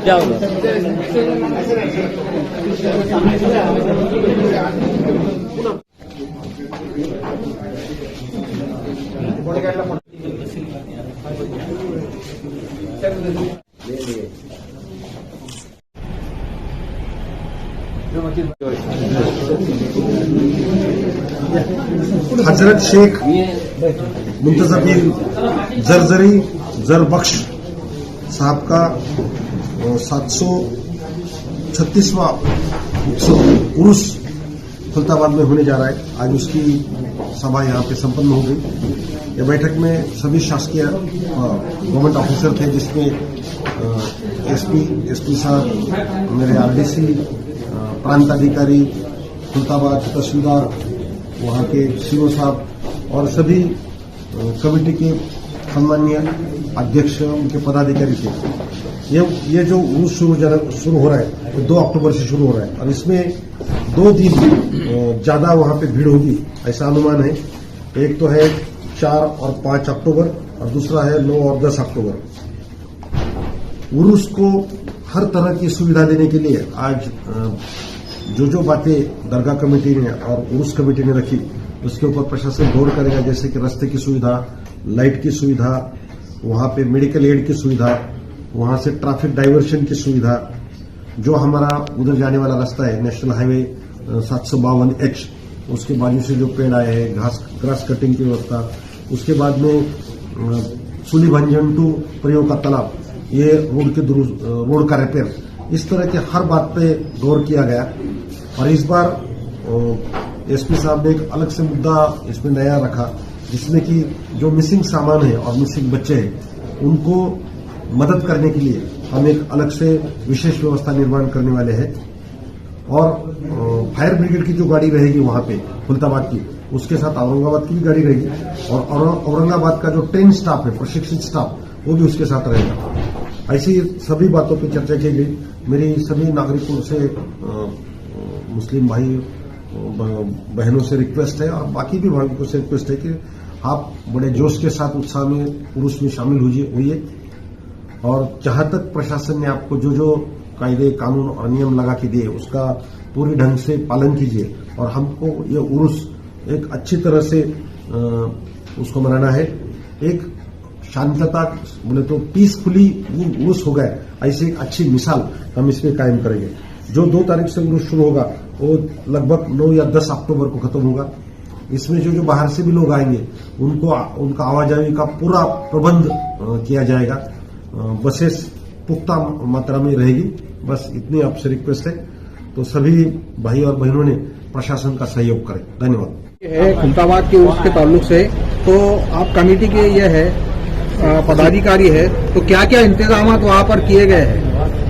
क्या होगा? हजरत शेख मुंतजबीन जरजरी जरबख्श साहब का 736वां उर्स खुलताबाद में होने जा रहा है। आज उसकी सभा यहाँ पे संपन्न हो गई। यह बैठक में सभी शासकीय गवर्नमेंट ऑफिसर थे, जिसमें एसपी साहब, मेरे आरडीसी, प्रांताधिकारी खुलताबाद, तहसीलदार, वहाँ के सीओ साहब और सभी कमेटी के सम्मानीय अध्यक्ष, उनके पदाधिकारी थे। ये जो उर्स शुरू हो रहा है वो 2 अक्टूबर से शुरू हो रहा है और इसमें 2 दिन ज्यादा वहाँ पे भीड़ होगी ऐसा अनुमान है। एक तो है 4 और 5 अक्टूबर और दूसरा है 9 और 10 अक्टूबर। उर्स को हर तरह की सुविधा देने के लिए आज जो बातें दरगाह कमेटी ने और उर्स कमेटी ने रखी उसके ऊपर प्रशासन गौर करेगा। जैसे कि रास्ते की सुविधा, लाइट की सुविधा, वहां पे मेडिकल एड की सुविधा, वहां से ट्रैफिक डाइवर्शन की सुविधा, जो हमारा उधर जाने वाला रास्ता है नेशनल हाईवे 752H, उसके बाजू से जो पेड़ आए हैं, ग्रास कटिंग की व्यवस्था, उसके बाद में सुलीभंजन टू प्रयोग का तालाब, ये रोड का रिपेयर, इस तरह के हर बात पे गौर किया गया। और इस बार एसपी साहब ने एक अलग से मुद्दा इसमें नया रखा, जिसमें कि जो मिसिंग सामान है और मिसिंग बच्चे हैं उनको मदद करने के लिए हम एक अलग से विशेष व्यवस्था निर्माण करने वाले हैं। और फायर ब्रिगेड की जो गाड़ी रहेगी वहां पे खुलताबाद की, उसके साथ औरंगाबाद की भी गाड़ी रहेगी और औरंगाबाद का जो ट्रेन स्टाफ है, प्रशिक्षित स्टाफ, वो भी उसके साथ रहेगा। ऐसी सभी बातों पर चर्चा की गई। मेरी सभी नागरिकों से, मुस्लिम भाई बहनों से रिक्वेस्ट है और बाकी भी भाइयों से रिक्वेस्ट है कि आप बड़े जोश के साथ, उत्साह में उर्स में शामिल होइए और जहां तक प्रशासन ने आपको जो कायदे, कानून और नियम लगा के दिए उसका पूरी ढंग से पालन कीजिए। और हमको ये उर्स एक अच्छी तरह से उसको मनाना है। एक शांतता, बोले तो पीसफुली उर्स हो गए, ऐसी एक अच्छी मिसाल हम इसमें कायम करेंगे। जो 2 तारीख से उर्स शुरू होगा वो लगभग 9 या 10 अक्टूबर को खत्म होगा। इसमें जो बाहर से भी लोग आएंगे उनका आवाजाही का पूरा प्रबंध किया जाएगा। बसेस पुख्ता मात्रा में रहेगी। बस इतनी आपसे रिक्वेस्ट है, तो सभी भाई और बहनों ने प्रशासन का सहयोग करें। धन्यवाद। खुलताबाद के उर्स के ताल्लुक से तो आप कमेटी के ये है पदाधिकारी है, तो क्या क्या इंतजाम वहाँ पर किए गए हैं?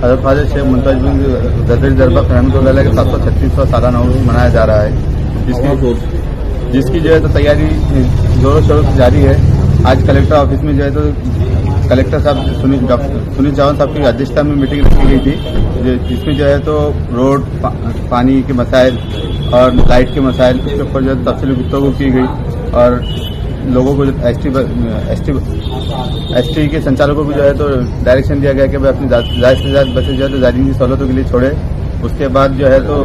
हजरत शेख मुंतजबीन जरजरी जरबख्श रहमतुल्लाह के 736वां सालाना उर्स मनाया जा रहा है, जिसकी जो है तो तैयारी जोरों शोरों से जारी है। आज कलेक्टर ऑफिस में जो है तो कलेक्टर साहब सुनील चौहान साहब की अध्यक्षता में मीटिंग रखी गई थी, जिसमें जो है तो रोड, पानी के मसाइल और लाइट के मसाइल, उसके ऊपर जो है तफसीली गुफ्तगू की गई और लोगों को एसटी के संचालकों को जो है तो डायरेक्शन दिया गया कि वे अपनी ज्यादा से ज्यादा बसें जो है तो जायरीन की सहूलतों के लिए छोड़े। उसके बाद जो है तो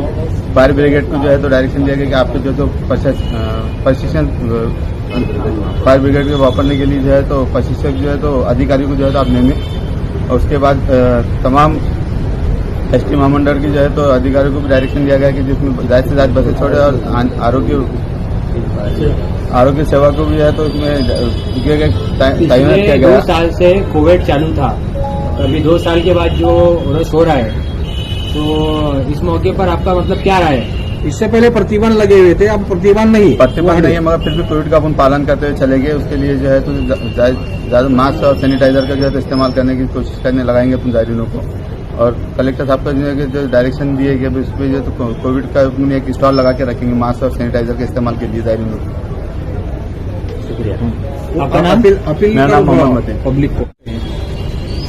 फायर ब्रिगेड को जो है तो डायरेक्शन दिया गया कि आपको जो है तो प्रशिक्षण फायर ब्रिगेड के वापरने के लिए जो है तो प्रशिक्षक जो है तो अधिकारी को जो है तो आप लेंगे। और उसके बाद तमाम एसटी महामंडल की जो है तो अधिकारियों को भी डायरेक्शन दिया गया कि जिसमें ज्यादा से ज्यादा बसें छोड़े और आरोग्य सेवा को भी है तो इसमें तैनात किया गया। 2 साल से कोविड चालू था, अभी 2 साल के बाद जो उर्स हो रहा है, तो इस मौके पर आपका मतलब क्या रहा है? इससे पहले प्रतिबंध लगे हुए थे, अब प्रतिबंध नहीं है, मगर फिर भी कोविड का अपन पालन करते हुए चले गए। उसके लिए जो है तो ज्यादा मास्क और सैनिटाइजर का जो है तो इस्तेमाल करने की कोशिश करने लगाएंगे अपन जायरीनों को। और कलेक्टर साहब का जो डायरेक्शन दिए गए उसमें जो तो कोविड का एक स्टॉल लगा के रखेंगे मास्क और सैनिटाइजर के इस्तेमाल के लिए जायरीनों को। आपका नाम? मेरा नाम मोहम्मद है। पब्लिक को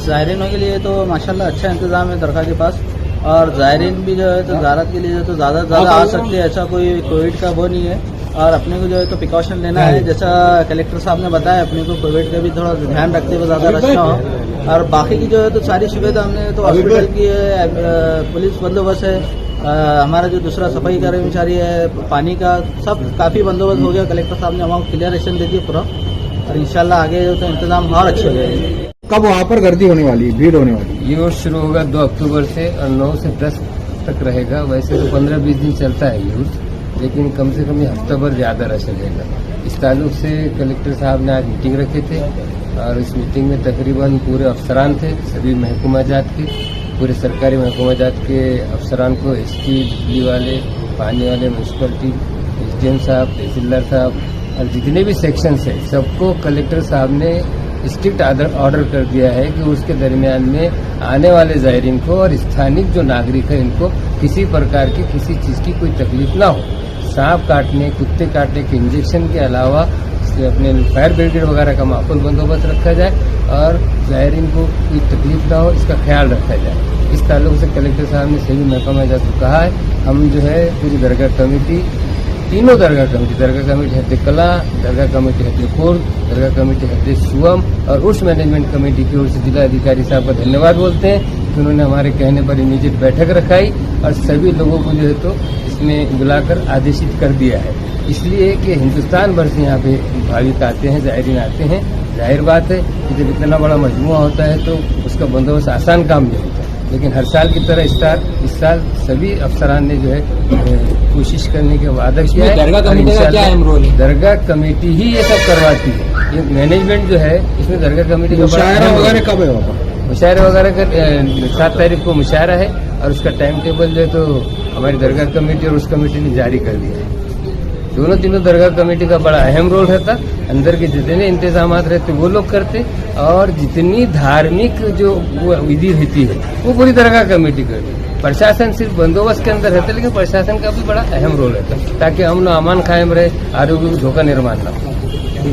जायरीनों के लिए तो माशाल्लाह अच्छा इंतजाम है दरगाह के पास, और जायरीन भी जो है तो ज़ियारत के लिए जो तो ज़्यादा से ज़्यादा आ सकते हैं, ऐसा कोई कोविड का वो नहीं है। और अपने को जो है तो प्रिकॉशन लेना है। जैसा कलेक्टर साहब ने बताया, अपने को कोविड का भी थोड़ा ध्यान रखते हुए ज़्यादा रश ना हो। और बाकी की जो है तो सारी सुविधा हमने तो हॉस्पिटल की है, पुलिस बंदोबस्त है, हमारा जो दूसरा सफाई कर्मचारी है, पानी का सब काफ़ी बंदोबस्त हो गया। कलेक्टर साहब ने हमको क्लियरेशन दे दिया पूरा, और इंशाल्लाह आगे तो इंतजाम और अच्छे हो जाएंगे। कब वहाँ पर गर्दी होने वाली है, भीड़ होने वाली है? ये शुरू होगा 2 अक्टूबर से और 9 से 10 तक रहेगा। वैसे तो 15-20 दिन चलता है यूथ, लेकिन कम से कम ये हफ्ता भर ज्यादा रश रहेगा। इस ताल्लुक से कलेक्टर साहब ने आज मीटिंग रखे थे और इस मीटिंग में तकरीबन पूरे अफसरान थे, सभी महकमा जात के, पूरे सरकारी महकमा जात के अफसरान को, एसटी, बिजली वाले, पानी वाले, म्यूनसिपलिटी, एसडीएम साहब, तहसीलदार साहब और जितने भी सेक्शंस है सबको कलेक्टर साहब ने स्ट्रिक्ट ऑर्डर कर दिया है कि उसके दरमियान में आने वाले जायरीन को और स्थानिक जो नागरिक है इनको किसी प्रकार की किसी चीज की कोई तकलीफ ना हो। सांप काटने, कुत्ते काटने के इंजेक्शन के अलावा अपने फायर ब्रिगेड वगैरह का माकूल बंदोबस्त रखा जाए और जायरीन को कोई तकलीफ ना हो, इसका ख्याल रखा जाए। इस ताल्लुक से कलेक्टर साहब ने सभी महकमा जात को कहा है। हम जो है पूरी दरगाह कमेटी, तीनों दरगाह कमेटी हद कला, दरगाह कमेटी हद खुर्द, दरगाह कमेटी हद सुवम और उर्स मैनेजमेंट कमेटी की ओर से जिला अधिकारी साहब का धन्यवाद बोलते हैं कि उन्होंने हमारे कहने पर इमीडिएट बैठक रखाई और सभी लोगों को जो है तो इसमें बुलाकर आदेशित कर दिया है। इसलिए कि हिंदुस्तान भर से यहाँ पे भाविक आते हैं, जायरीन आते हैं। जाहिर बात है कि जब इतना बड़ा मजमुआ होता है तो उसका बंदोबस्त आसान काम नहीं होता, लेकिन हर साल की तरह इस साल सभी अफसरान ने जो है कोशिश करने के वादा किया है। दरगाह कमेटी का क्या अहम रोल है? दरगाह कमेटी ही ये सब करवाती है। ये मैनेजमेंट जो है इसमें दरगाह कमेटी का मुशायरा वगैरह कब है वहाँ पर? मुशायरा वगैरह का 7 तारीख को मुशायरा है और उसका टाइम टेबल जो है तो हमारी दरगाह कमेटी और उस कमेटी ने जारी कर दिया है। तीनों दरगाह कमेटी का बड़ा अहम रोल रहता। अंदर के जितने इंतजाम रहते वो लोग करते और जितनी धार्मिक जो विधि रहती है वो पूरी दरगाह कमेटी करती। प्रशासन सिर्फ बंदोबस्त के अंदर रहता, लेकिन प्रशासन का भी बड़ा अहम रोल रहता ताकि अमन अमान कायम रहे, आरोग्य को धोखा निर्माण न हो।